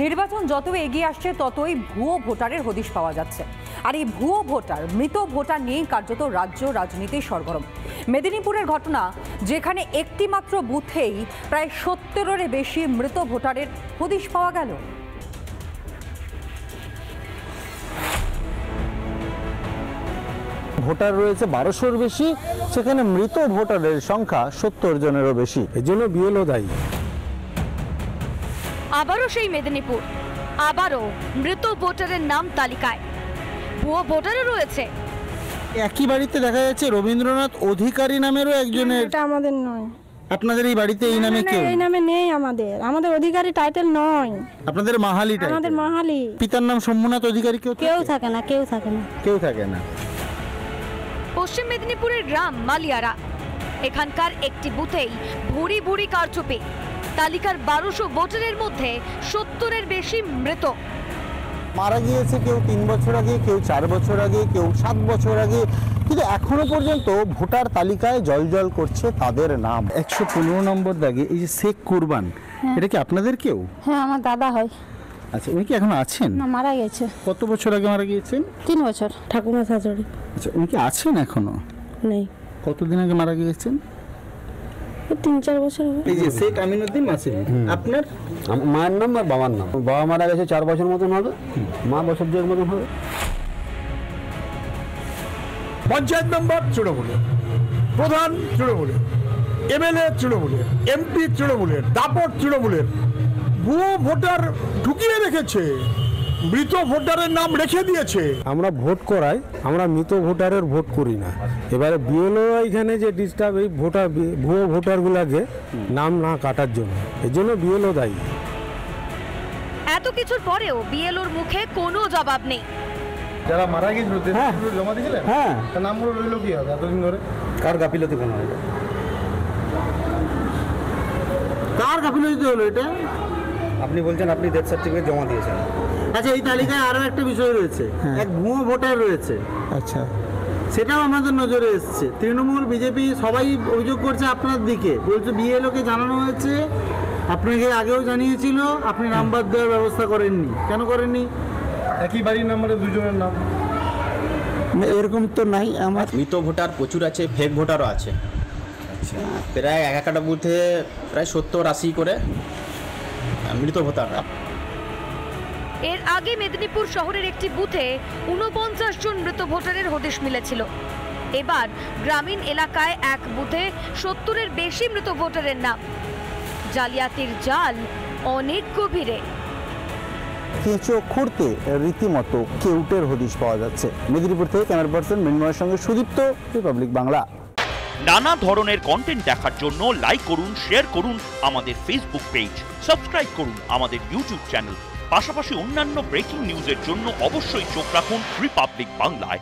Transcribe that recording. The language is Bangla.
নির্বাচন যত এগিয়ে আসছে ততই ভুয়ো ভোটারের হদিশ পাওয়া যাচ্ছে। আর এই ভুয়ো ভোটার, মৃত ভোটার নিয়েই কার্যত রাজ্য রাজনীতি সরগরম। মেদিনীপুরের ঘটনা, যেখানে একটি মাত্র বুথেই প্রায় 70-এর বেশি মৃত ভোটারের হদিশ পাওয়া গেল। ভোটার রয়েছে 1200-এর বেশি, সেখানে মৃত ভোটারের সংখ্যা 70 জনেরও বেশি। এজন্য বিএলও দায়ী। আবারও সেই মেদিনীপুর, আবারও মৃত ভোটারের নাম তালিকায় ভুয়ো ভোটারও রয়েছে। একই বাড়িতে দেখা যাচ্ছে রবীন্দ্রনাথ অধিকারী নামেরও একজনের। এটা আমাদের নয়। আপনাদের এই বাড়িতে এই নামে কেউ? এই নামে নেই আমাদের অধিকারী টাইটেল নয়। আপনাদের মাহালি টাইটেল? আমাদের মাহালি। পিতার নাম শম্ভুনাথ অধিকারী কেউ থাকে না। কেউ থাকে না। পশ্চিম মেদিনীপুরের গ্রাম মালিয়ারা, এখানকার একটি বুথেই ভুরি ভুরি কারচুপি। তালিকার 1200 ভোটারের মধ্যে 70-এর বেশি মৃত। মারা গিয়েছে কেউ 3 বছর আগে, কেউ 4 বছর আগে, কেউ 7 বছর আগে, কিন্তু এখনো পর্যন্ত ভোটার তালিকায় জলজল করছে তাদের নাম। 115 নম্বর দাগে এই যে শেখ কুরবান, এটা কি আপনাদের কেউ? হ্যাঁ, আমার দাদা হয়। আচ্ছা, উনি কি এখন আছেন? না, মারা গেছে। কত বছর আগে মারা গিয়েছেন? 3 বছর। ঠাকুমা শাশুড়ি। আচ্ছা, উনি কি আছেন এখনো? নেই। কতদিন আগে মারা গিয়েছেন? 3-4 বছর হবে। এই যে শেখ আমিনুদ্দিন মাসির, আপনার মায়ের নাম আর বাবার নাম? বাবা মারা গেছে 4 বছর মতন হবে, মা বছর 2 মতন হবে। পঞ্চায়েত মেম্বার তৃণমূলের, প্রধান তৃণমূলের, এমএলএ তৃণমূলের, এমপি তৃণমূলের, দাপট তৃণমূলের। ভুয়ো ভোটার ঢুকিয়ে রেখেছে, মৃত ভোটারের নাম রেখে দিয়েছে। আমরা ভোট করাই, আমরা মৃত ভোটারের ভোট করি না। এবারে বিএলও এখানে যে ডিস্টার্ব, এই ভুয়ো ভোটারগুলোকে নাম না কাটার জন্য, এই জন্য বিএলও দায়ী। এত কিছুর পরেও বিএলওর মুখে কোনো জবাব নেই। যারা মারা গিয়েছিল জমা দিয়েছিলেন? হ্যাঁ, তার নামগুলো রইল কি হবে এতদিন ধরে? কার গাফিলতি কেন এটা? কার গাফিলতি হলো এটা? আপনি বলছেন আপনি ডেথ সার্টিফিকেট জমা দিয়েছেন। আচ্ছা, এই তালিকায় আরো একটা বিষয় রয়েছে, এক ভুয়ো ভোটার রয়েছে। আচ্ছা, সেটাও আমাদের নজরে এসেছে। তৃণমূল, বিজেপি সবাই অভিযোগ করছে আপনার দিকে, বলছে বিএলওকে জানানো হয়েছে, আপনাকে আগেও জানিয়েছিল, আপনি নাম্বার দেওয়ার ব্যবস্থা করেননি। কেন করেননি? একই বাড়ির নাম্বারে দুজনের নাম। এরকম তো নাই। আমার মৃত ভোটার প্রচুর আছে, ফেক ভোটারও আছে। প্রায় একটা বুথে প্রায় 70-80 করে মৃত ভোটাররা। এর আগে মেদিনীপুর শহরের একটি বুথে 49 জন মৃত ভোটারের হদিশ মিলেছিল। এবার গ্রামীণ এলাকায় এক বুথে 70-এর বেশি মৃত ভোটারের নাম। জালিয়াতির জাল অনেক গভীরে। কেঁচো খুঁড়তে রীতিমতো কেউটের হদিশ পাওয়া যাচ্ছে। মেদিনীপুর থেকে ক্যামেরা পার্সন মৃন্ময়ের সঙ্গে সুদীপ্ত, রিপাবলিক বাংলা। নানা ধরনের কন্টেন্ট দেখার জন্য লাইক করুন, শেয়ার করুন আমাদের ফেসবুক পেজ, সাবস্ক্রাইব করুন আমাদের ইউটিউব চ্যানেল। পাশাপাশি অন্যান্য ব্রেকিং নিউজের জন্য অবশ্যই চোখ রাখুন রিপাবলিক বাংলায়।